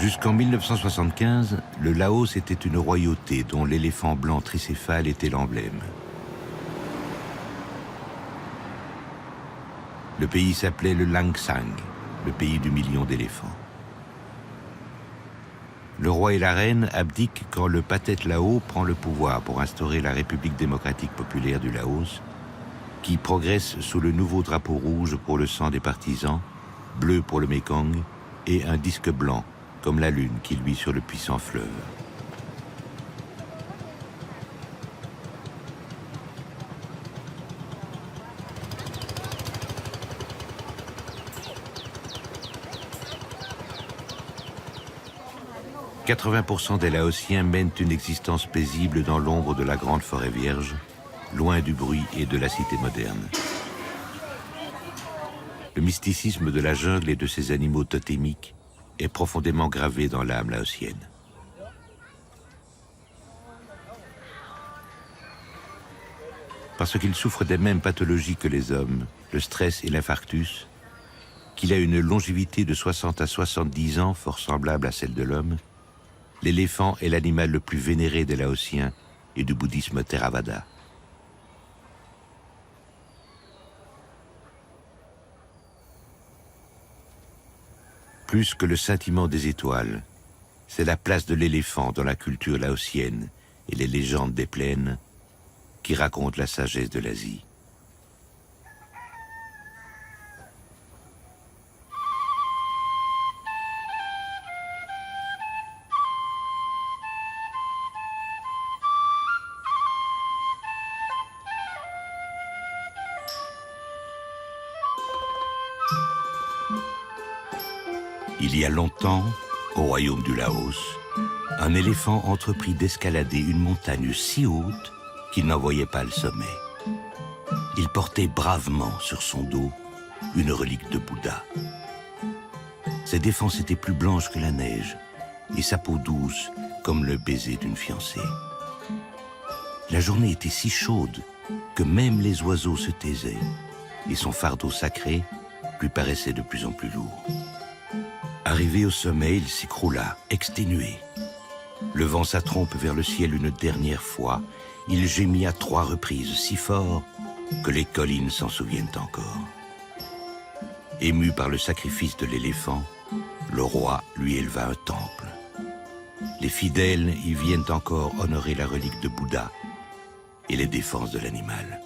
Jusqu'en 1975, le Laos était une royauté dont l'éléphant blanc tricéphale était l'emblème. Le pays s'appelait le Langsang, le pays du million d'éléphants. Le roi et la reine abdiquent quand le Pathet Lao prend le pouvoir pour instaurer la République démocratique populaire du Laos, qui progresse sous le nouveau drapeau rouge pour le sang des partisans, bleu pour le Mékong et un disque blanc, comme la lune qui luit sur le puissant fleuve. « 80% des Laotiens mènent une existence paisible dans l'ombre de la grande forêt vierge, loin du bruit et de la cité moderne. Le mysticisme de la jungle et de ses animaux totémiques est profondément gravé dans l'âme laotienne. Parce qu'il souffre des mêmes pathologies que les hommes, le stress et l'infarctus, qu'il a une longévité de 60 à 70 ans fort semblable à celle de l'homme, l'éléphant est l'animal le plus vénéré des Laotiens et du bouddhisme Theravada. Plus que le scintillement des étoiles, c'est la place de l'éléphant dans la culture laotienne et les légendes des plaines qui racontent la sagesse de l'Asie. Il y a longtemps, au royaume du Laos, un éléphant entreprit d'escalader une montagne si haute qu'il n'en voyait pas le sommet. Il portait bravement sur son dos une relique de Bouddha. Ses défenses étaient plus blanches que la neige et sa peau douce comme le baiser d'une fiancée. La journée était si chaude que même les oiseaux se taisaient et son fardeau sacré lui paraissait de plus en plus lourd. Arrivé au sommet, il s'écroula, exténué. Levant sa trompe vers le ciel une dernière fois, il gémit à 3 reprises si fort que les collines s'en souviennent encore. Ému par le sacrifice de l'éléphant, le roi lui éleva un temple. Les fidèles y viennent encore honorer la relique de Bouddha et les défenses de l'animal.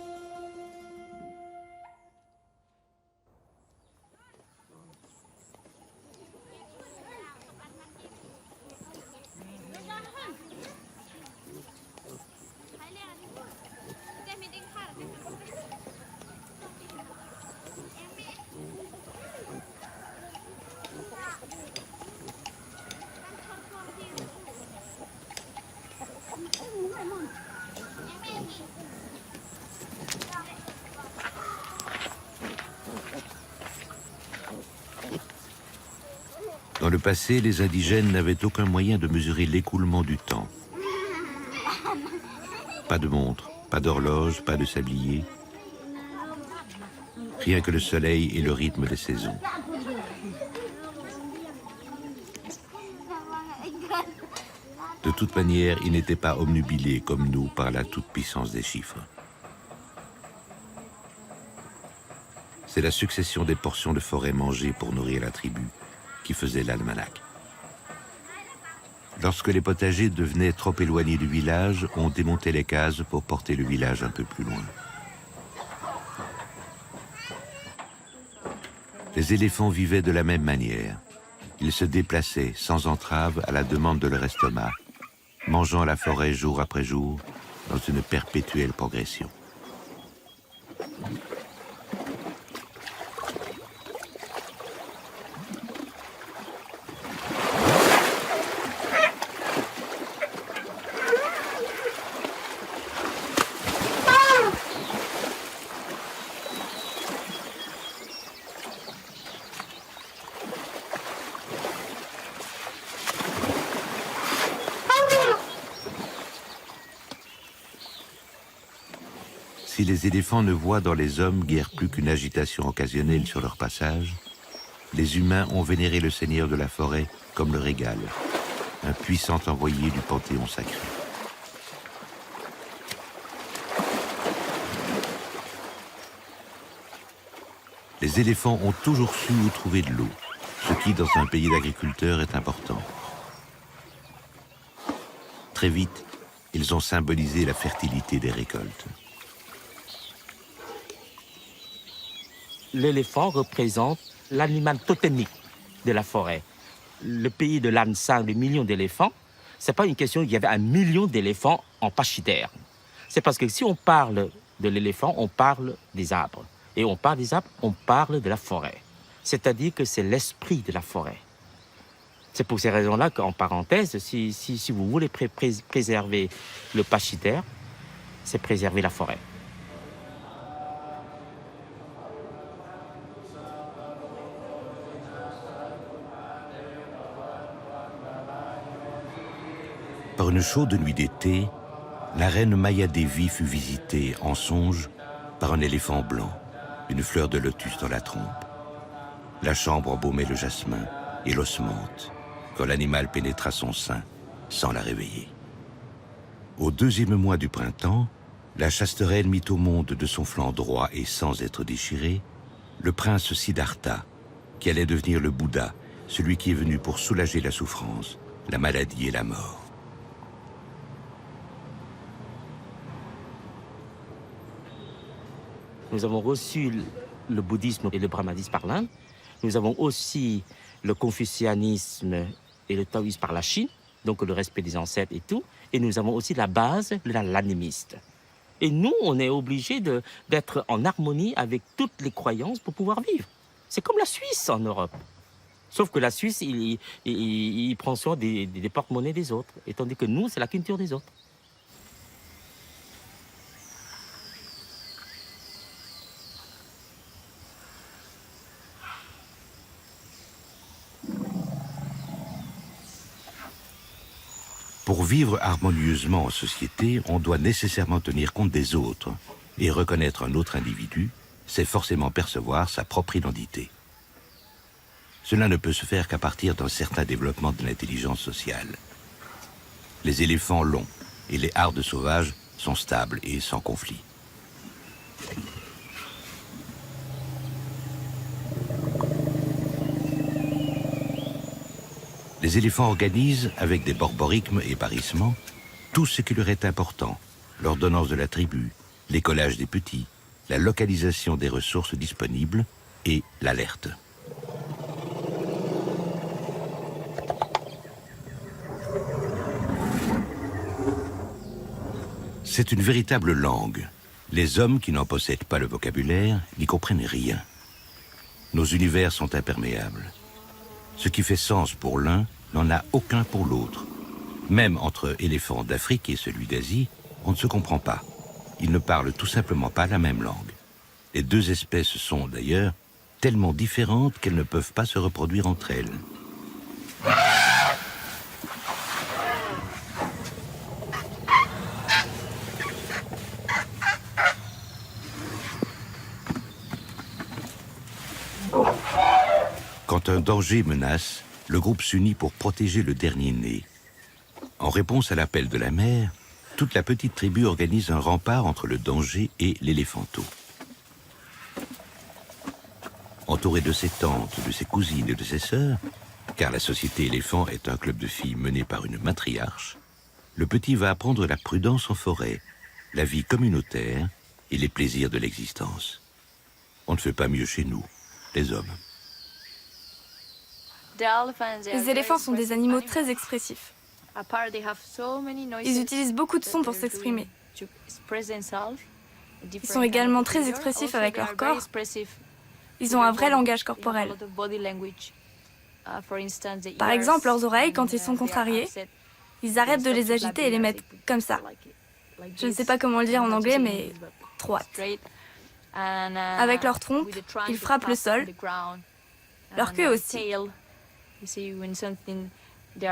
Dans le passé, les indigènes n'avaient aucun moyen de mesurer l'écoulement du temps. Pas de montre, pas d'horloge, pas de sablier. Rien que le soleil et le rythme des saisons. De toute manière, ils n'étaient pas obnubilés comme nous par la toute-puissance des chiffres. C'est la succession des portions de forêt mangées pour nourrir la tribu qui faisait l'almanach. Lorsque les potagers devenaient trop éloignés du village, on démontait les cases pour porter le village un peu plus loin. Les éléphants vivaient de la même manière. Ils se déplaçaient sans entrave à la demande de leur estomac, mangeant la forêt jour après jour dans une perpétuelle progression. Si les éléphants ne voient dans les hommes guère plus qu'une agitation occasionnelle sur leur passage, les humains ont vénéré le seigneur de la forêt comme le régal, un puissant envoyé du panthéon sacré. Les éléphants ont toujours su où trouver de l'eau, ce qui, dans un pays d'agriculteurs, est important. Très vite, ils ont symbolisé la fertilité des récoltes. L'éléphant représente l'animal totémique de la forêt. Le pays de Lansing, des millions d'éléphants, ce n'est pas une question qu'il y avait 1 million d'éléphants en pachyderme. C'est parce que si on parle de l'éléphant, on parle des arbres. Et on parle des arbres, on parle de la forêt. C'est-à-dire que c'est l'esprit de la forêt. C'est pour ces raisons-là qu'en parenthèse, si vous voulez préserver le pachyderme, c'est préserver la forêt. Par une chaude nuit d'été, la reine Maya Devi fut visitée en songe par un éléphant blanc, une fleur de lotus dans la trompe. La chambre embaumait le jasmin et l'osmente quand l'animal pénétra son sein sans la réveiller. Au 2e mois du printemps, la chaste reine mit au monde de son flanc droit et sans être déchiré le prince Siddhartha, qui allait devenir le Bouddha, celui qui est venu pour soulager la souffrance, la maladie et la mort. Nous avons reçu le bouddhisme et le brahmanisme par l'Inde. Nous avons aussi le confucianisme et le taoïsme par la Chine, donc le respect des ancêtres et tout. Et nous avons aussi la base, l'animiste. Et nous, on est obligés d'être en harmonie avec toutes les croyances pour pouvoir vivre. C'est comme la Suisse en Europe. Sauf que la Suisse, il prend soin des porte-monnaies des autres, et tandis que nous, c'est la culture des autres. Pour vivre harmonieusement en société, on doit nécessairement tenir compte des autres. Et reconnaître un autre individu, c'est forcément percevoir sa propre identité. Cela ne peut se faire qu'à partir d'un certain développement de l'intelligence sociale. Les éléphants longs et les hardes sauvages sont stables et sans conflit. Les éléphants organisent, avec des borborigmes et parissements, tout ce qui leur est important, l'ordonnance de la tribu, l'écolage des petits, la localisation des ressources disponibles et l'alerte. C'est une véritable langue. Les hommes qui n'en possèdent pas le vocabulaire n'y comprennent rien. Nos univers sont imperméables. Ce qui fait sens pour l'un n'en a aucun pour l'autre. Même entre éléphants d'Afrique et celui d'Asie, on ne se comprend pas. Ils ne parlent tout simplement pas la même langue. Les deux espèces sont d'ailleurs tellement différentes qu'elles ne peuvent pas se reproduire entre elles. Quand un danger menace, le groupe s'unit pour protéger le dernier né. En réponse à l'appel de la mère, toute la petite tribu organise un rempart entre le danger et l'éléphanto. Entouré de ses tantes, de ses cousines et de ses sœurs, car la société éléphant est un club de filles mené par une matriarche, le petit va apprendre la prudence en forêt, la vie communautaire et les plaisirs de l'existence. On ne fait pas mieux chez nous, les hommes. Les éléphants sont des animaux très expressifs. Ils utilisent beaucoup de sons pour s'exprimer. Ils sont également très expressifs avec leur corps. Ils ont un vrai langage corporel. Par exemple, leurs oreilles, quand ils sont contrariés, ils arrêtent de les agiter et les mettent comme ça. Je ne sais pas comment le dire en anglais, mais droite. Avec leur trompe, ils frappent le sol. Leur queue aussi.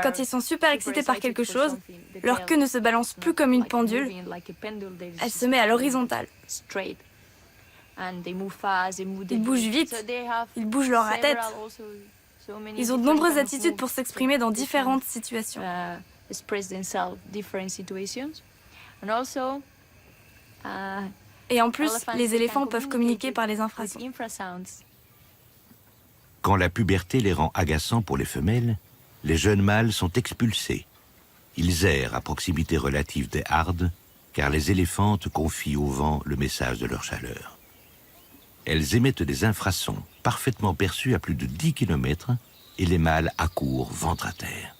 Quand ils sont super excités par quelque chose, leur queue ne se balance plus comme une pendule, elle se met à l'horizontale. Ils bougent vite, ils bougent leur tête. Ils ont de nombreuses attitudes pour s'exprimer dans différentes situations. Et en plus, les éléphants peuvent communiquer par les infrasons. Quand la puberté les rend agaçants pour les femelles, les jeunes mâles sont expulsés. Ils errent à proximité relative des hardes, car les éléphantes confient au vent le message de leur chaleur. Elles émettent des infrasons parfaitement perçus à plus de 10 km et les mâles accourent ventre à terre.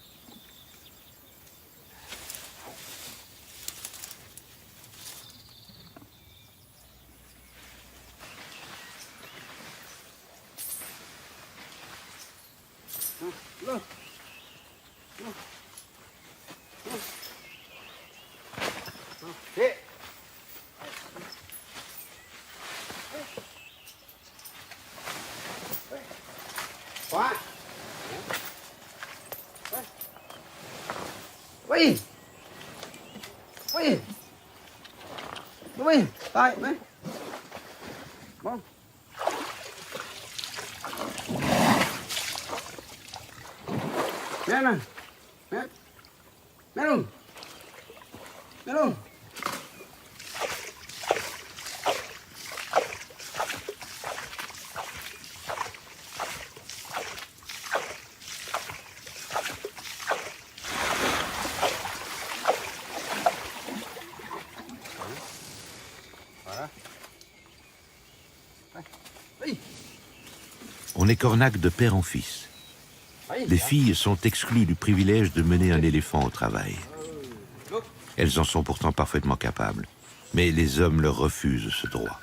Oui. Oui. Oui. Tại mấy. Bon. Mẹ này. Mẹ. Mẹ luôn. Mẹ luôn. On est cornac de père en fils. Les filles sont exclues du privilège de mener un éléphant au travail. Elles en sont pourtant parfaitement capables, mais les hommes leur refusent ce droit.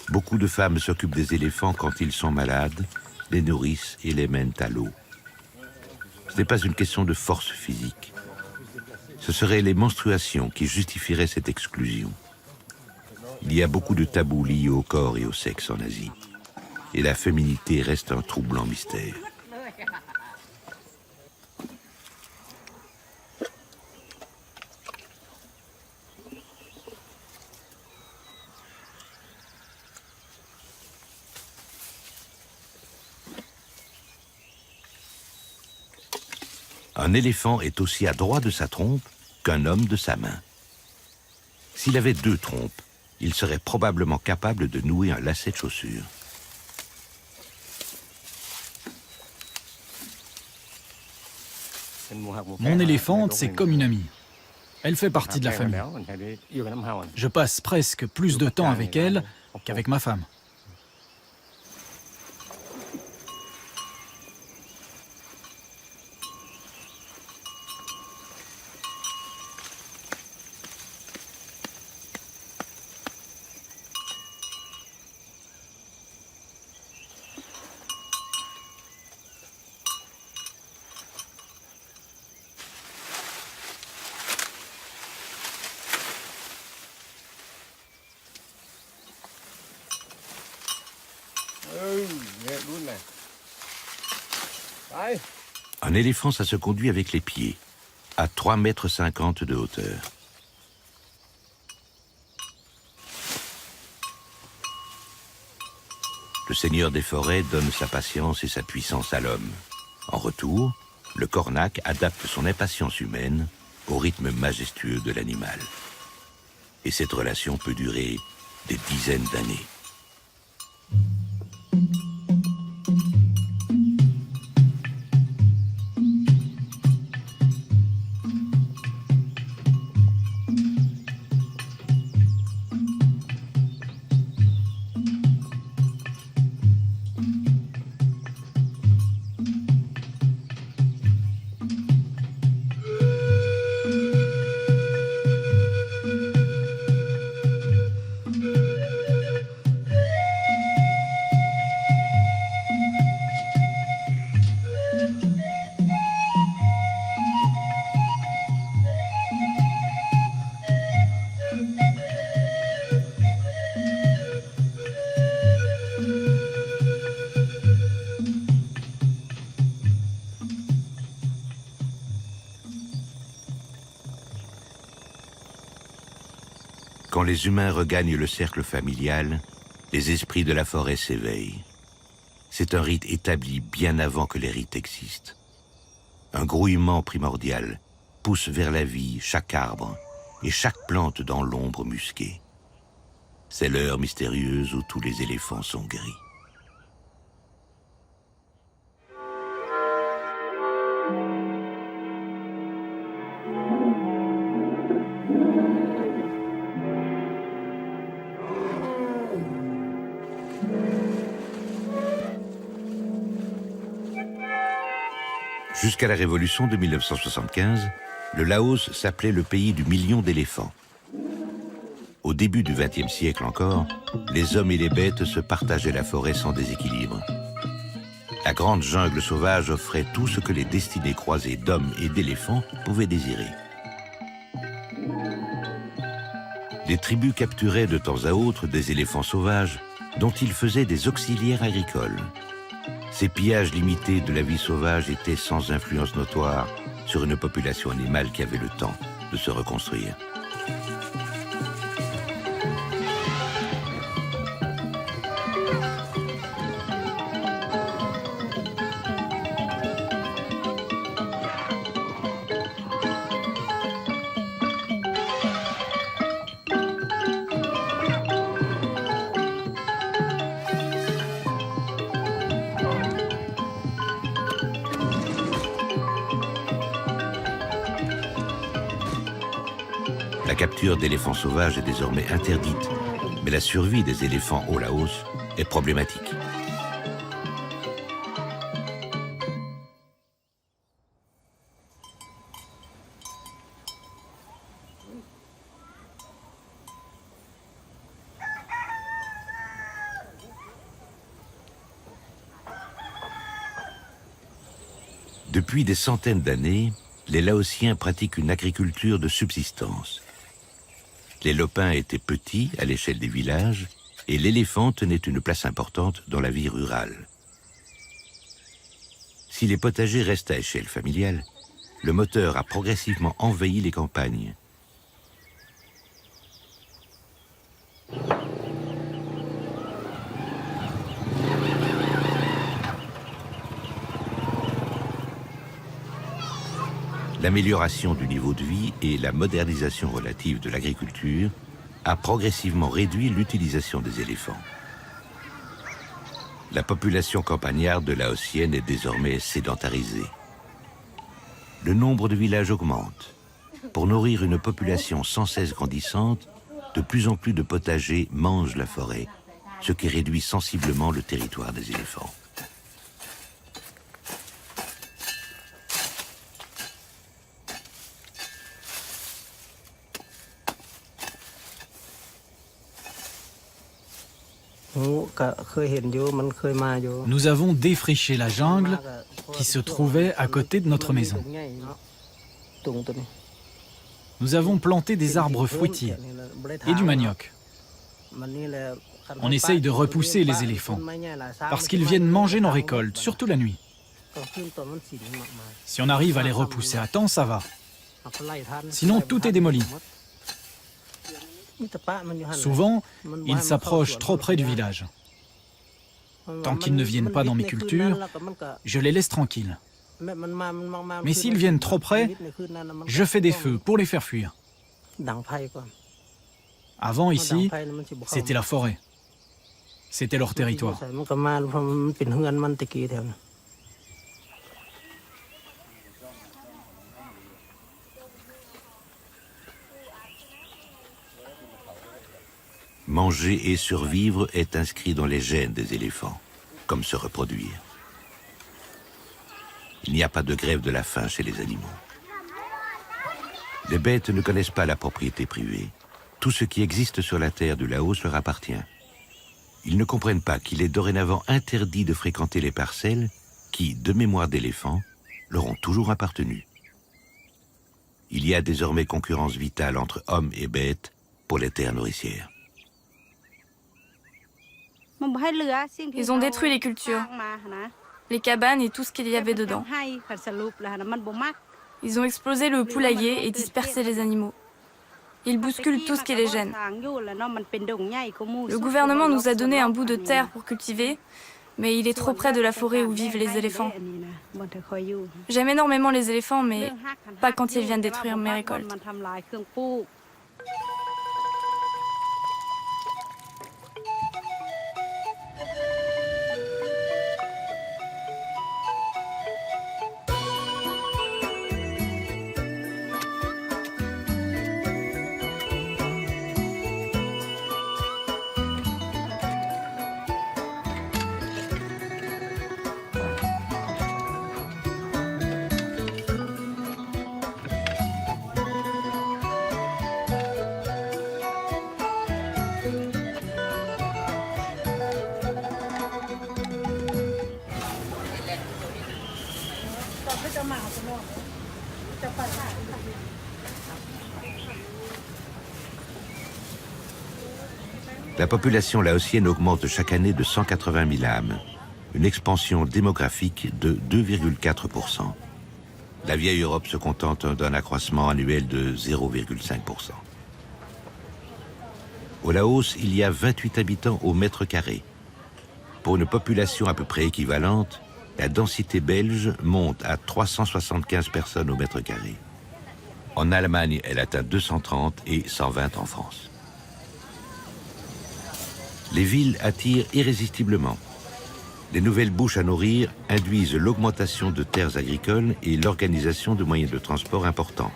Beaucoup de femmes s'occupent des éléphants quand ils sont malades, les nourrissent et les mènent à l'eau. Ce n'est pas une question de force physique. Ce seraient les menstruations qui justifieraient cette exclusion. Il y a beaucoup de tabous liés au corps et au sexe en Asie. Et la féminité reste un troublant mystère. Un éléphant est aussi adroit de sa trompe qu'un homme de sa main. S'il avait 2 trompes, il serait probablement capable de nouer un lacet de chaussure. Mon éléphante, c'est comme une amie. Elle fait partie de la famille. Je passe presque plus de temps avec elle qu'avec ma femme. Un éléphant, ça se conduit avec les pieds, à 3,50 m de hauteur. Le seigneur des forêts donne sa patience et sa puissance à l'homme. En retour, le cornac adapte son impatience humaine au rythme majestueux de l'animal. Et cette relation peut durer des dizaines d'années. Quand les humains regagnent le cercle familial, Les esprits de la forêt s'éveillent. C'est un rite établi bien avant que les rites existent. Un grouillement primordial pousse vers la vie chaque arbre et chaque plante dans l'ombre musquée. C'est l'heure mystérieuse où tous les éléphants sont gris. Jusqu'à la révolution de 1975, le Laos s'appelait le pays du million d'éléphants. Au début du XXe siècle encore, les hommes et les bêtes se partageaient la forêt sans déséquilibre. La grande jungle sauvage offrait tout ce que les destinées croisées d'hommes et d'éléphants pouvaient désirer. Les tribus capturaient de temps à autre des éléphants sauvages dont ils faisaient des auxiliaires agricoles. Ces pillages limités de la vie sauvage étaient sans influence notoire sur une population animale qui avait le temps de se reconstruire. La capture d'éléphants sauvages est désormais interdite, mais la survie des éléphants au Laos est problématique. Depuis des centaines d'années, les Laotiens pratiquent une agriculture de subsistance. Les lopins étaient petits à l'échelle des villages et l'éléphant tenait une place importante dans la vie rurale. Si les potagers restent à échelle familiale, le moteur a progressivement envahi les campagnes. L'amélioration du niveau de vie et la modernisation relative de l'agriculture a progressivement réduit l'utilisation des éléphants. La population campagnarde laotienne est désormais sédentarisée. Le nombre de villages augmente. Pour nourrir une population sans cesse grandissante, de plus en plus de potagers mangent la forêt, ce qui réduit sensiblement le territoire des éléphants. Nous avons défriché la jungle qui se trouvait à côté de notre maison. Nous avons planté des arbres fruitiers et du manioc. On essaye de repousser les éléphants parce qu'ils viennent manger nos récoltes, surtout la nuit. Si on arrive à les repousser à temps, ça va. Sinon, tout est démoli. Souvent, ils s'approchent trop près du village. Tant qu'ils ne viennent pas dans mes cultures, je les laisse tranquilles. Mais s'ils viennent trop près, je fais des feux pour les faire fuir. Avant, ici, c'était la forêt. C'était leur territoire. Manger et survivre est inscrit dans les gènes des éléphants, comme se reproduire. Il n'y a pas de grève de la faim chez les animaux. Les bêtes ne connaissent pas la propriété privée. Tout ce qui existe sur la terre du Laos leur appartient. Ils ne comprennent pas qu'il est dorénavant interdit de fréquenter les parcelles qui, de mémoire d'éléphants, leur ont toujours appartenu. Il y a désormais concurrence vitale entre hommes et bêtes pour les terres nourricières. Ils ont détruit les cultures, les cabanes et tout ce qu'il y avait dedans. Ils ont explosé le poulailler et dispersé les animaux. Ils bousculent tout ce qui les gêne. Le gouvernement nous a donné un bout de terre pour cultiver, mais il est trop près de la forêt où vivent les éléphants. J'aime énormément les éléphants, mais pas quand ils viennent détruire mes récoltes. La population laotienne augmente chaque année de 180 000 âmes, une expansion démographique de 2,4%. La vieille Europe se contente d'un accroissement annuel de 0,5%. Au Laos, il y a 28 habitants au mètre carré. Pour une population à peu près équivalente, la densité belge monte à 375 personnes au mètre carré. En Allemagne, elle atteint 230 et 120 en France. Les villes attirent irrésistiblement. Les nouvelles bouches à nourrir induisent l'augmentation de terres agricoles et l'organisation de moyens de transport importants.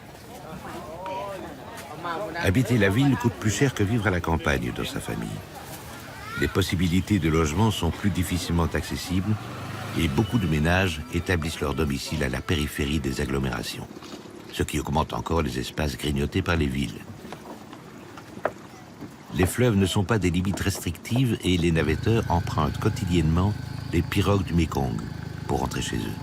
Habiter la ville coûte plus cher que vivre à la campagne dans sa famille. Les possibilités de logement sont plus difficilement accessibles et beaucoup de ménages établissent leur domicile à la périphérie des agglomérations, ce qui augmente encore les espaces grignotés par les villes. Les fleuves ne sont pas des limites restrictives et les navetteurs empruntent quotidiennement les pirogues du Mékong pour rentrer chez eux.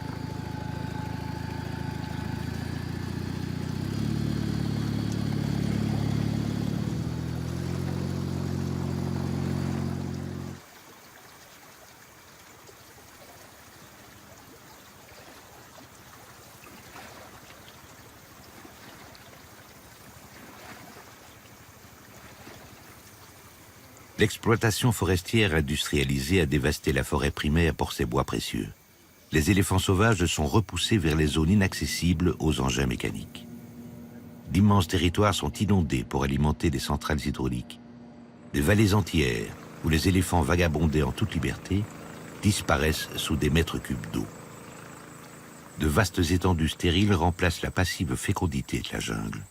L'exploitation forestière industrialisée a dévasté la forêt primaire pour ses bois précieux. Les éléphants sauvages sont repoussés vers les zones inaccessibles aux engins mécaniques. D'immenses territoires sont inondés pour alimenter des centrales hydrauliques. Des vallées entières, où les éléphants vagabondaient en toute liberté, disparaissent sous des mètres cubes d'eau. De vastes étendues stériles remplacent la passive fécondité de la jungle.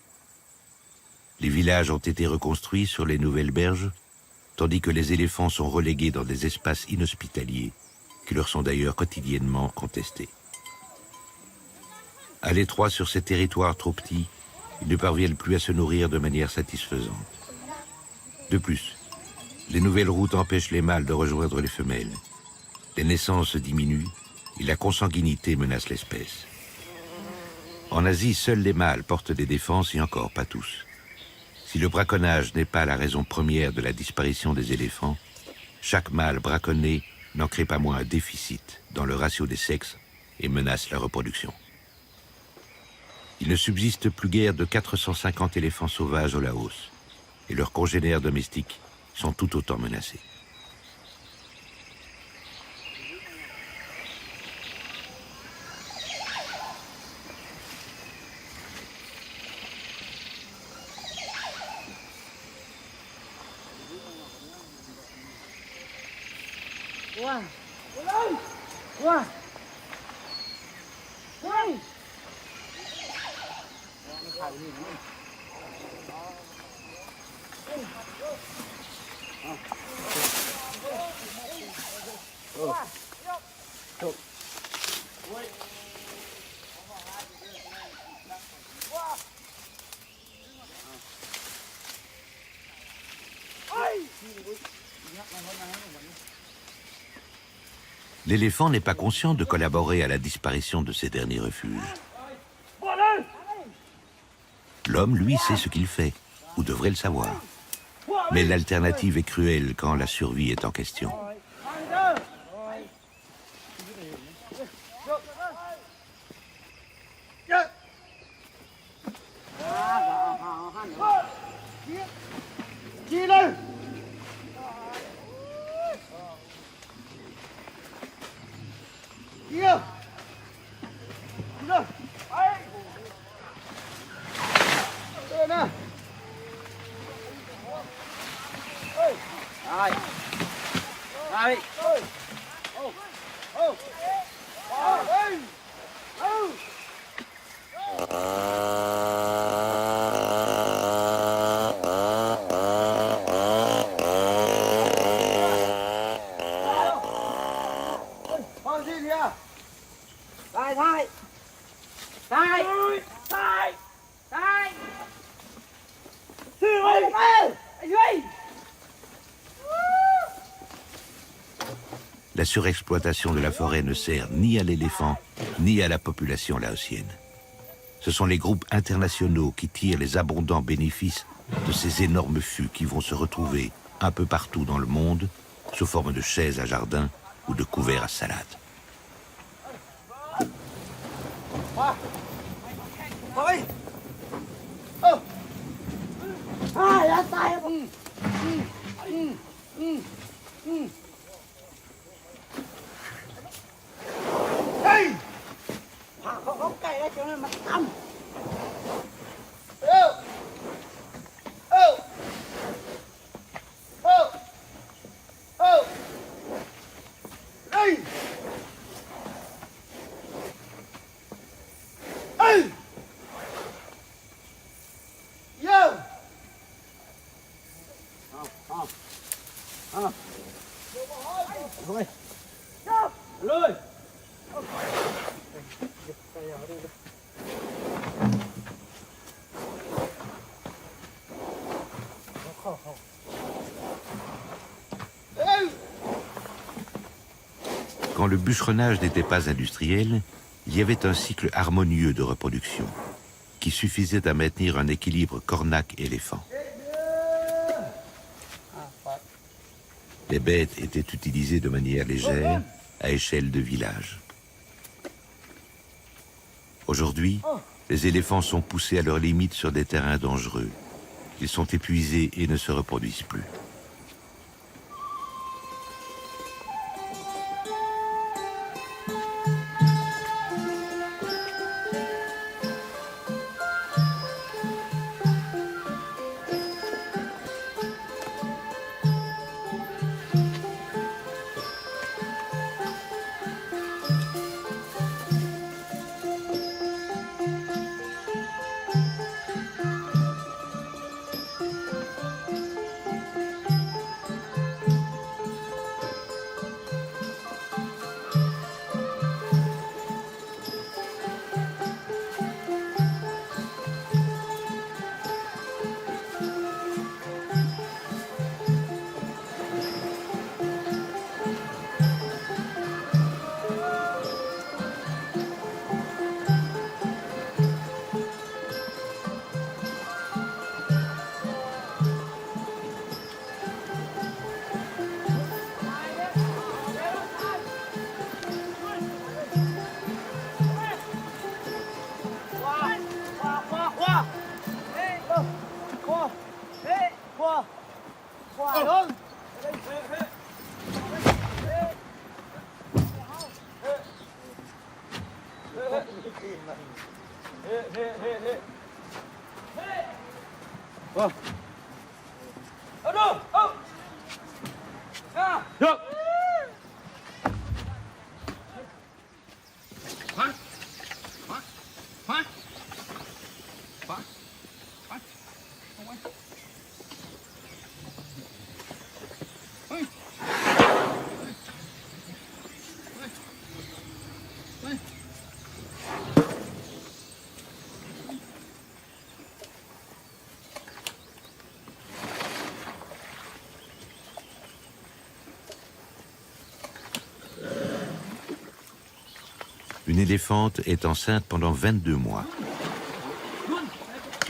Les villages ont été reconstruits sur les nouvelles berges, tandis que les éléphants sont relégués dans des espaces inhospitaliers, qui leur sont d'ailleurs quotidiennement contestés. À l'étroit sur ces territoires trop petits, ils ne parviennent plus à se nourrir de manière satisfaisante. De plus, les nouvelles routes empêchent les mâles de rejoindre les femelles. Les naissances diminuent et la consanguinité menace l'espèce. En Asie, seuls les mâles portent des défenses et encore pas tous. Si le braconnage n'est pas la raison première de la disparition des éléphants, chaque mâle braconné n'en crée pas moins un déficit dans le ratio des sexes et menace la reproduction. Il ne subsiste plus guère de 450 éléphants sauvages au Laos, et leurs congénères domestiques sont tout autant menacés. L'éléphant n'est pas conscient de collaborer à la disparition de ces derniers refuges. L'homme, lui, sait ce qu'il fait, ou devrait le savoir. Mais l'alternative est cruelle quand la survie est en question. La surexploitation de la forêt ne sert ni à l'éléphant, ni à la population laotienne. Ce sont les groupes internationaux qui tirent les abondants bénéfices de ces énormes fûts qui vont se retrouver un peu partout dans le monde, sous forme de chaises à jardin ou de couverts à salade. Quand le bûcheronnage n'était pas industriel, il y avait un cycle harmonieux de reproduction qui suffisait à maintenir un équilibre cornac-éléphant. Les bêtes étaient utilisées de manière légère, à échelle de village. Aujourd'hui, les éléphants sont poussés à leurs limites sur des terrains dangereux. Ils sont épuisés et ne se reproduisent plus. Une éléphante est enceinte pendant 22 mois.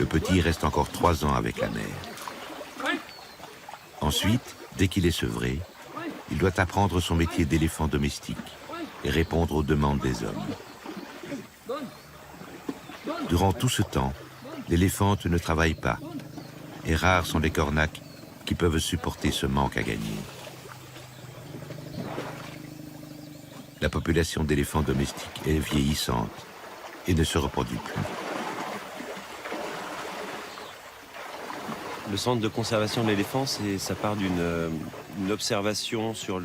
Le petit reste encore 3 ans avec la mère. Ensuite, dès qu'il est sevré, il doit apprendre son métier d'éléphant domestique et répondre aux demandes des hommes. Durant tout ce temps, l'éléphante ne travaille pas, et rares sont les cornacs qui peuvent supporter ce manque à gagner. La population d'éléphants domestiques est vieillissante et ne se reproduit plus. Le centre de conservation de l'éléphant, ça part d'une observation sur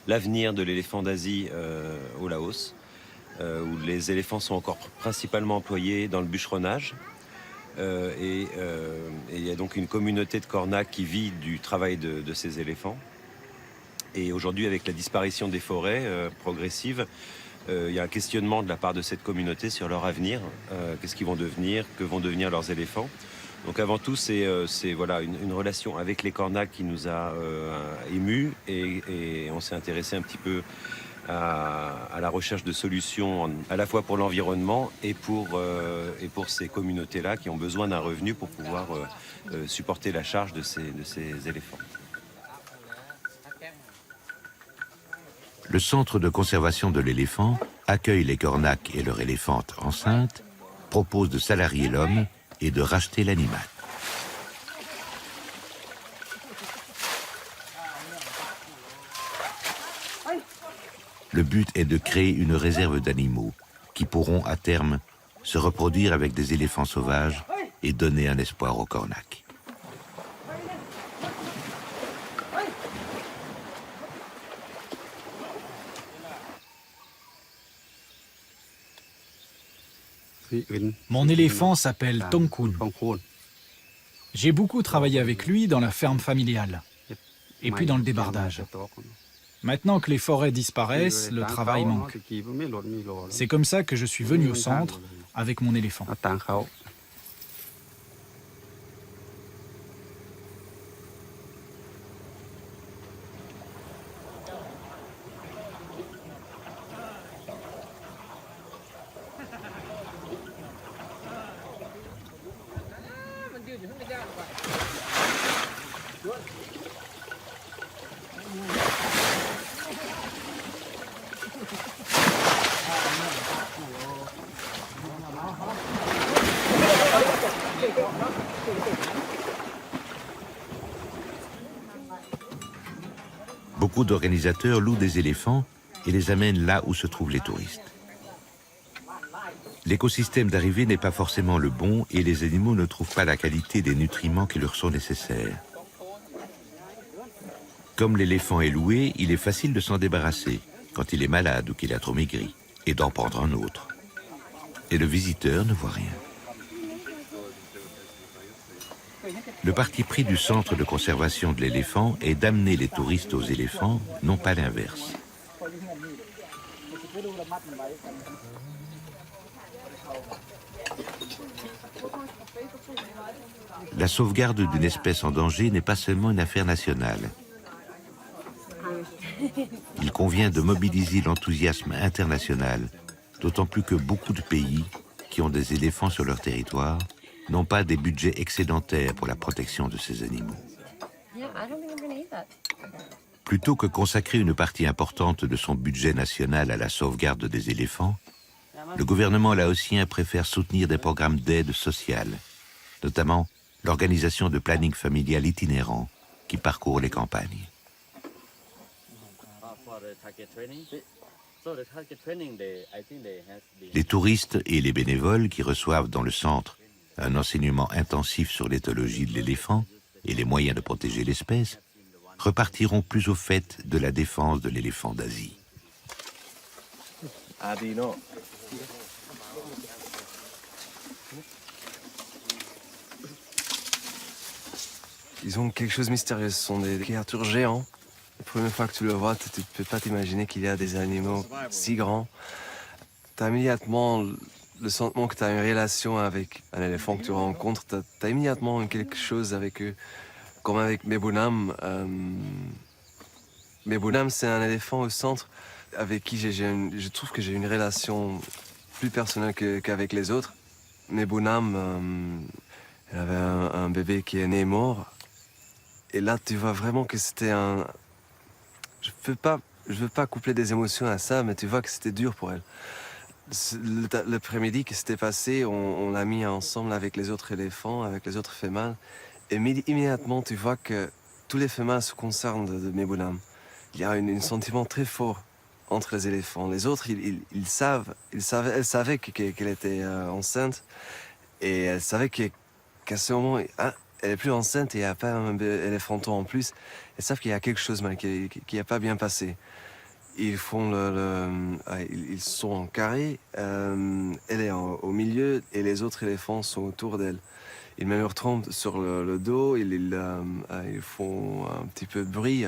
l'avenir de l'éléphant d'Asie au Laos, où les éléphants sont encore principalement employés dans le bûcheronnage. Et il y a donc une communauté de Kornak qui vit du travail de ces éléphants. Et aujourd'hui, avec la disparition des forêts progressive, il y a un questionnement de la part de cette communauté sur leur avenir. Qu'est-ce qu'ils vont devenir, que vont devenir leurs éléphants. Donc avant tout, c'est voilà, une relation avec les Kornak qui nous a émus et on s'est intéressé un petit peu à la recherche de solutions à la fois pour l'environnement et pour ces communautés-là qui ont besoin d'un revenu pour pouvoir supporter la charge de ces éléphants. Le centre de conservation de l'éléphant accueille les Kornak et leur éléphante enceinte, propose de salarier l'homme et de racheter l'animal. Le but est de créer une réserve d'animaux qui pourront à terme se reproduire avec des éléphants sauvages et donner un espoir aux Kornak. Mon éléphant s'appelle Tongkun. J'ai beaucoup travaillé avec lui dans la ferme familiale et puis dans le débardage. Maintenant que les forêts disparaissent, le travail manque. C'est comme ça que je suis venu au centre avec mon éléphant. Beaucoup d'organisateurs louent des éléphants et les amènent là où se trouvent les touristes. L'écosystème d'arrivée n'est pas forcément le bon et les animaux ne trouvent pas la qualité des nutriments qui leur sont nécessaires. Comme l'éléphant est loué, il est facile de s'en débarrasser quand il est malade ou qu'il a trop maigri et d'en prendre un autre. Et le visiteur ne voit rien. Le parti pris du centre de conservation de l'éléphant est d'amener les touristes aux éléphants, non pas l'inverse. La sauvegarde d'une espèce en danger n'est pas seulement une affaire nationale. Il convient de mobiliser l'enthousiasme international, d'autant plus que beaucoup de pays qui ont des éléphants sur leur territoire n'ont pas des budgets excédentaires pour la protection de ces animaux. Plutôt que consacrer une partie importante de son budget national à la sauvegarde des éléphants, le gouvernement laotien préfère soutenir des programmes d'aide sociale, notamment l'organisation de planning familial itinérant qui parcourt les campagnes. Les touristes et les bénévoles qui reçoivent dans le centre un enseignement intensif sur l'éthologie de l'éléphant et les moyens de protéger l'espèce repartiront plus au fait de la défense de l'éléphant d'Asie. Ils ont quelque chose de mystérieux, ce sont des créatures géantes. La première fois que tu le vois, tu ne peux pas t'imaginer qu'il y a des animaux si grands. Tu as immédiatement le sentiment que tu as une relation avec un éléphant que tu rencontres. Tu as immédiatement quelque chose avec eux, comme avec Mebunam. Mebunam, c'est un éléphant au centre avec qui je trouve que j'ai une relation plus personnelle qu'avec les autres. Mebunam, elle avait un bébé qui est né mort. Et là, tu vois vraiment que c'était un... Je veux pas coupler des émotions à ça, mais tu vois que c'était dur pour elle. L'après-midi qui s'était passé, on l'a mis ensemble avec les autres éléphants, avec les autres femelles. Et immédiatement, tu vois que tous les femelles se concernent de Mebunam. Il y a un sentiment très fort entre les éléphants. Les autres, ils elle savait qu'elle était enceinte et elle savait qu'à ce moment, elle est plus enceinte et il n'y a pas un éléphanton en plus. Elles savent qu'il y a quelque chose qui n'a pas bien passé. Ils font ils sont en carré, elle est au milieu et les autres éléphants sont autour d'elle. Ils mettent leur trompe sur le dos, ils font un petit peu de bruit.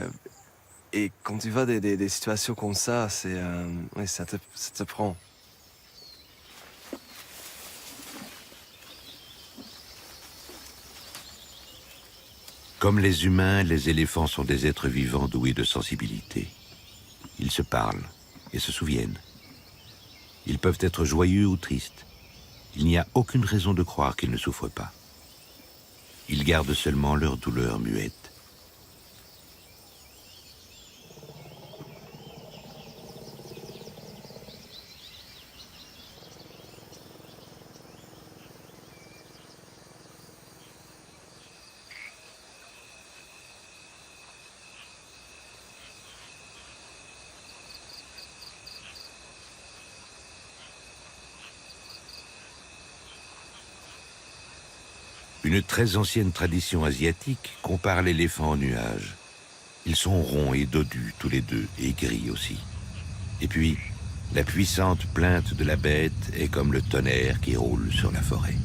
Et quand tu vois des situations comme ça, ça te prend. Comme les humains, les éléphants sont des êtres vivants doués de sensibilité. Ils se parlent et se souviennent. Ils peuvent être joyeux ou tristes. Il n'y a aucune raison de croire qu'ils ne souffrent pas. Ils gardent seulement leur douleur muette. Une très ancienne tradition asiatique compare l'éléphant au nuage. Ils sont ronds et dodus tous les deux, et gris aussi. Et puis, la puissante plainte de la bête est comme le tonnerre qui roule sur la forêt.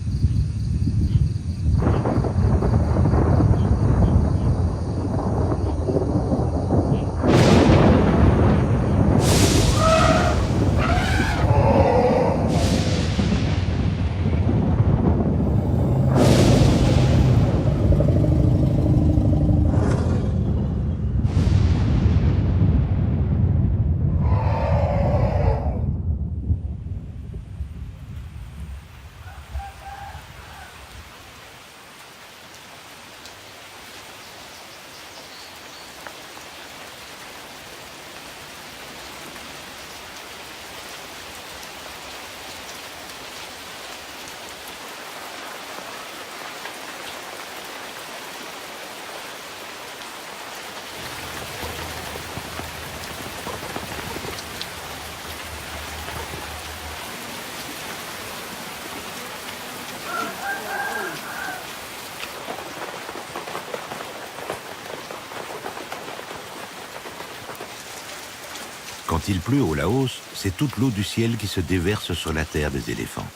Quand il pleut au Laos, c'est toute l'eau du ciel qui se déverse sur la terre des éléphants.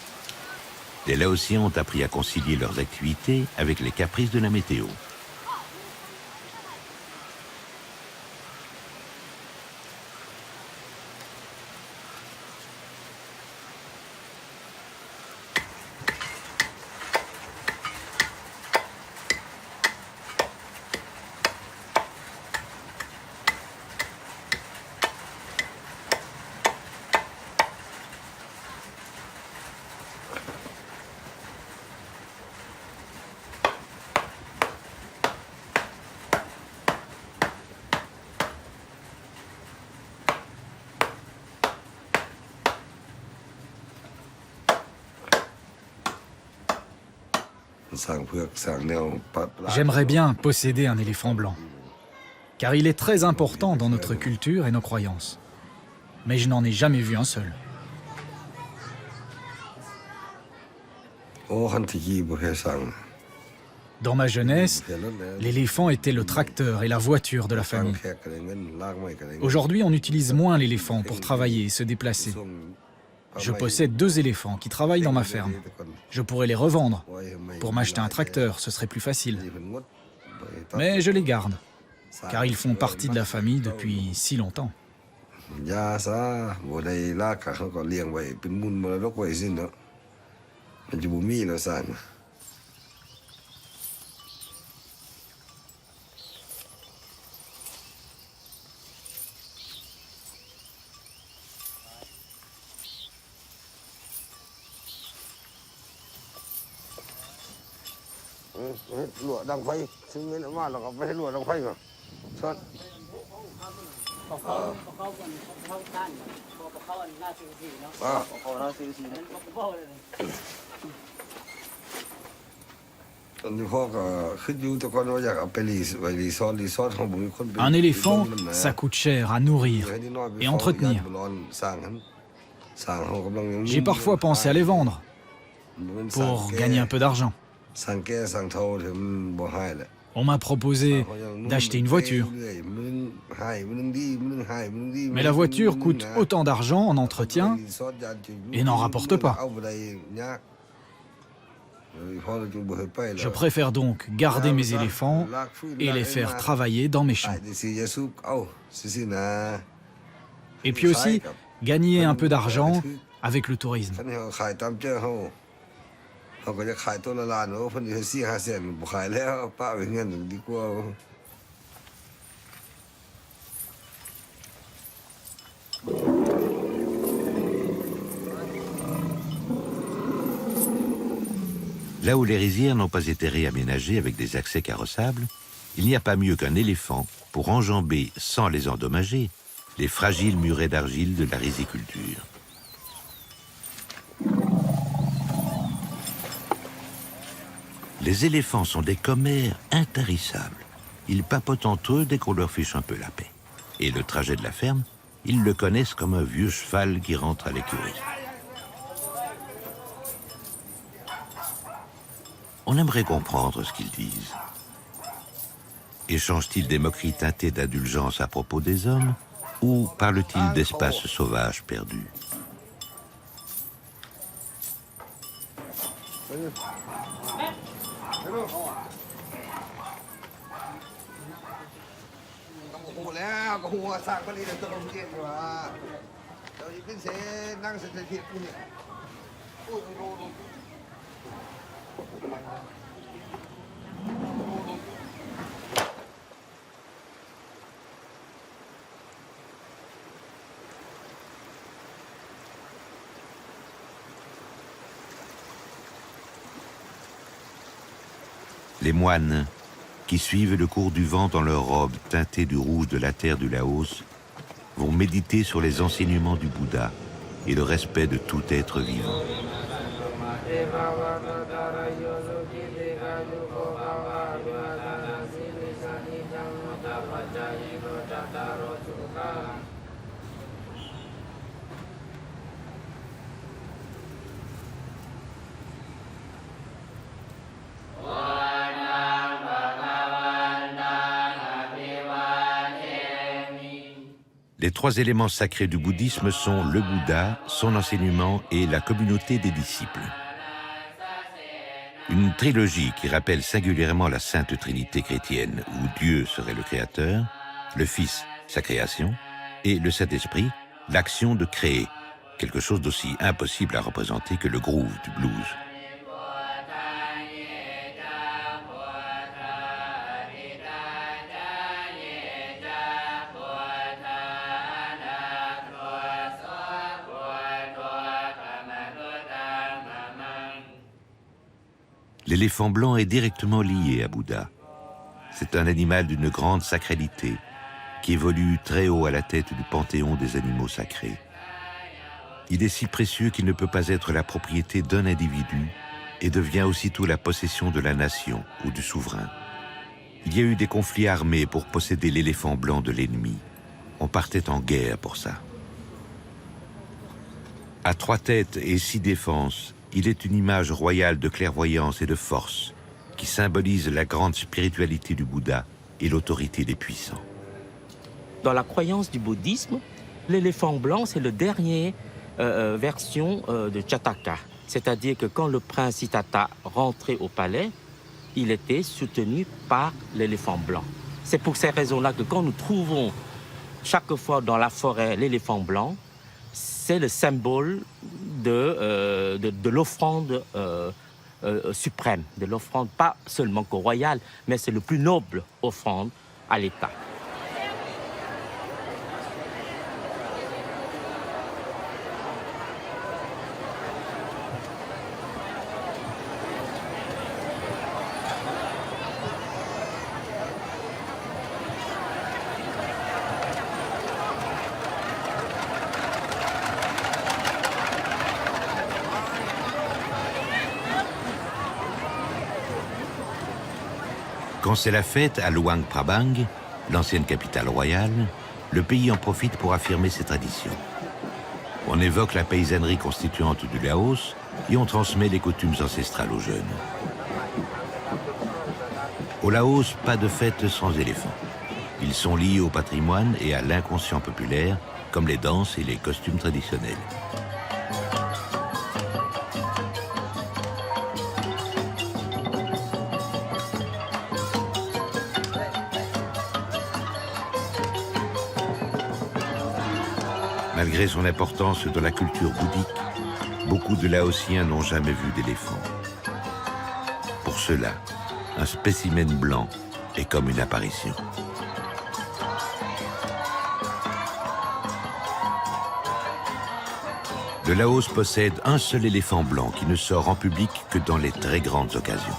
Les Laotiens ont appris à concilier leurs activités avec les caprices de la météo. J'aimerais bien posséder un éléphant blanc, car il est très important dans notre culture et nos croyances. Mais je n'en ai jamais vu un seul. Dans ma jeunesse, l'éléphant était le tracteur et la voiture de la famille. Aujourd'hui, on utilise moins l'éléphant pour travailler et se déplacer. Je possède 2 éléphants qui travaillent dans ma ferme. Je pourrais les revendre. Pour m'acheter un tracteur, ce serait plus facile. Mais je les garde, car ils font partie de la famille depuis si longtemps. Un éléphant, ça coûte cher à nourrir et entretenir. J'ai parfois pensé à les vendre pour gagner un peu d'argent. On m'a proposé d'acheter une voiture. Mais la voiture coûte autant d'argent en entretien et n'en rapporte pas. Je préfère donc garder mes éléphants et les faire travailler dans mes champs. Et puis aussi, gagner un peu d'argent avec le tourisme. Là où les rizières n'ont pas été réaménagées avec des accès carrossables, il n'y a pas mieux qu'un éléphant pour enjamber, sans les endommager, les fragiles murets d'argile de la riziculture. Les éléphants sont des commères intarissables. Ils papotent entre eux dès qu'on leur fiche un peu la paix. Et le trajet de la ferme, ils le connaissent comme un vieux cheval qui rentre à l'écurie. On aimerait comprendre ce qu'ils disent. Échangent-ils des moqueries teintées d'indulgence à propos des hommes ou parlent-ils d'espaces sauvages perdus? Les moines, qui suivent le cours du vent dans leurs robes teintées du rouge de la terre du Laos, vont méditer sur les enseignements du Bouddha et le respect de tout être vivant. Les trois éléments sacrés du bouddhisme sont le Bouddha, son enseignement et la communauté des disciples. Une trilogie qui rappelle singulièrement la Sainte Trinité chrétienne, où Dieu serait le Créateur, le Fils, sa création, et le Saint-Esprit, l'action de créer, quelque chose d'aussi impossible à représenter que le groove du blues. L'éléphant blanc est directement lié à Bouddha. C'est un animal d'une grande sacralité qui évolue très haut à la tête du panthéon des animaux sacrés. Il est si précieux qu'il ne peut pas être la propriété d'un individu et devient aussitôt la possession de la nation ou du souverain. Il y a eu des conflits armés pour posséder l'éléphant blanc de l'ennemi. On partait en guerre pour ça. À 3 têtes et 6 défenses, il est une image royale de clairvoyance et de force qui symbolise la grande spiritualité du Bouddha et l'autorité des puissants. Dans la croyance du bouddhisme, l'éléphant blanc, c'est la dernière version de Jataka. C'est-à-dire que quand le prince Siddhartha rentrait au palais, il était soutenu par l'éléphant blanc. C'est pour ces raisons-là que quand nous trouvons chaque fois dans la forêt l'éléphant blanc, c'est le symbole de l'offrande suprême, de l'offrande pas seulement qu'au royal, mais c'est le plus noble offrande à l'État. Quand c'est la fête à Luang Prabang, l'ancienne capitale royale, le pays en profite pour affirmer ses traditions. On évoque la paysannerie constituante du Laos et on transmet les coutumes ancestrales aux jeunes. Au Laos, pas de fête sans éléphants. Ils sont liés au patrimoine et à l'inconscient populaire, comme les danses et les costumes traditionnels. Malgré son importance dans la culture bouddhique, beaucoup de Laotiens n'ont jamais vu d'éléphant. Pour cela, un spécimen blanc est comme une apparition. Le Laos possède un seul éléphant blanc qui ne sort en public que dans les très grandes occasions.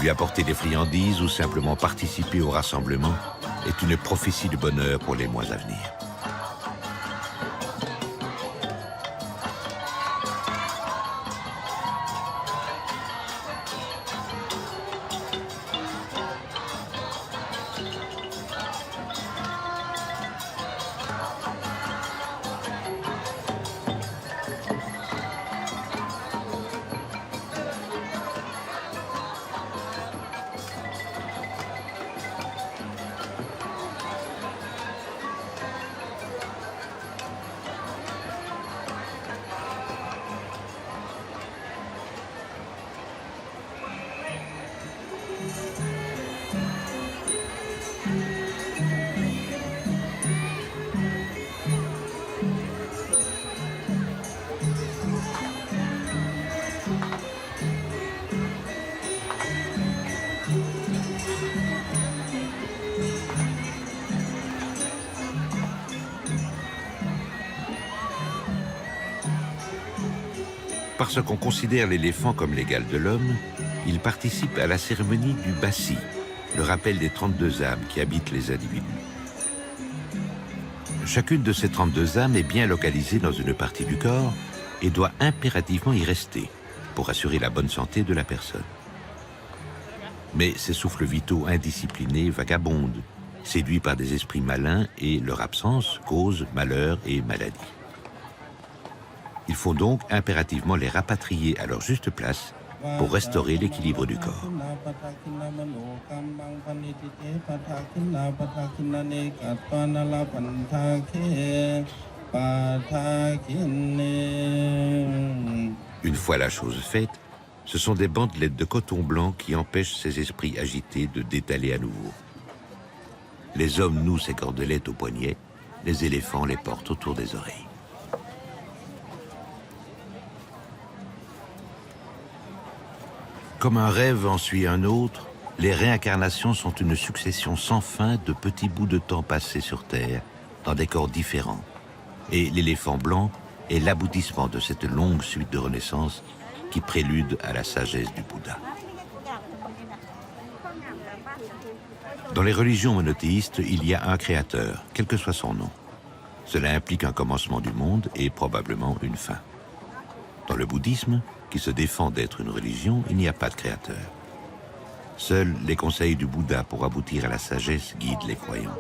Lui apporter des friandises ou simplement participer au rassemblement est une prophétie de bonheur pour les mois à venir. Parce qu'on considère l'éléphant comme l'égal de l'homme, il participe à la cérémonie du Bassi, le rappel des 32 âmes qui habitent les individus. Chacune de ces 32 âmes est bien localisée dans une partie du corps et doit impérativement y rester pour assurer la bonne santé de la personne. Mais ces souffles vitaux indisciplinés vagabondent, séduits par des esprits malins et leur absence cause malheur et maladie. Il faut donc impérativement les rapatrier à leur juste place pour restaurer l'équilibre du corps. Une fois la chose faite, ce sont des bandelettes de coton blanc qui empêchent ces esprits agités de détaler à nouveau. Les hommes nouent ces cordelettes au poignet, les éléphants les portent autour des oreilles. Comme un rêve en suit un autre, les réincarnations sont une succession sans fin de petits bouts de temps passés sur Terre, dans des corps différents. Et l'éléphant blanc est l'aboutissement de cette longue suite de renaissances qui prélude à la sagesse du Bouddha. Dans les religions monothéistes, il y a un créateur, quel que soit son nom. Cela implique un commencement du monde et probablement une fin. Dans le bouddhisme, qui se défend d'être une religion, il n'y a pas de créateur. Seuls les conseils du Bouddha pour aboutir à la sagesse guident les croyants.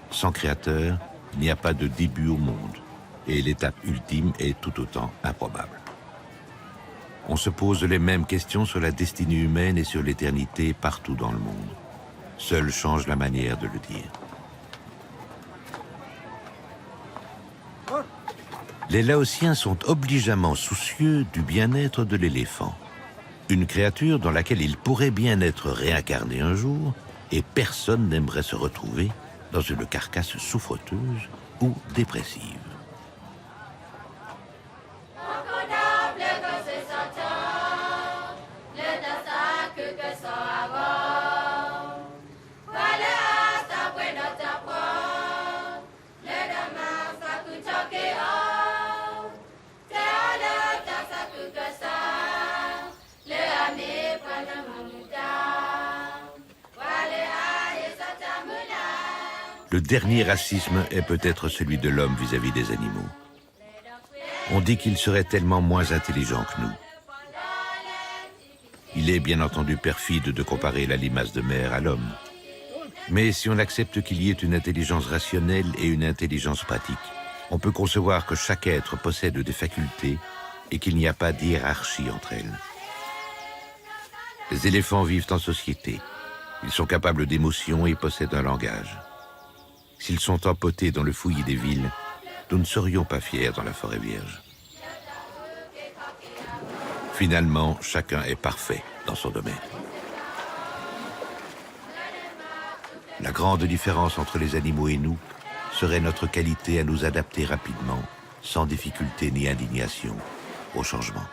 Sans créateur, il n'y a pas de début au monde, et l'étape ultime est tout autant improbable. On se pose les mêmes questions sur la destinée humaine et sur l'éternité partout dans le monde. Seul change la manière de le dire. Les Laotiens sont obligeamment soucieux du bien-être de l'éléphant, une créature dans laquelle il pourrait bien être réincarné un jour, et personne n'aimerait se retrouver dans une carcasse souffreteuse ou dépressive. Le dernier racisme est peut-être celui de l'homme vis-à-vis des animaux. On dit qu'ils seraient tellement moins intelligents que nous. Il est bien entendu perfide de comparer la limace de mer à l'homme. Mais si on accepte qu'il y ait une intelligence rationnelle et une intelligence pratique, on peut concevoir que chaque être possède des facultés et qu'il n'y a pas d'hiérarchie entre elles. Les éléphants vivent en société. Ils sont capables d'émotions et possèdent un langage. S'ils sont empotés dans le fouillis des villes, nous ne serions pas fiers dans la forêt vierge. Finalement, chacun est parfait dans son domaine. La grande différence entre les animaux et nous serait notre qualité à nous adapter rapidement, sans difficulté ni indignation, au changement.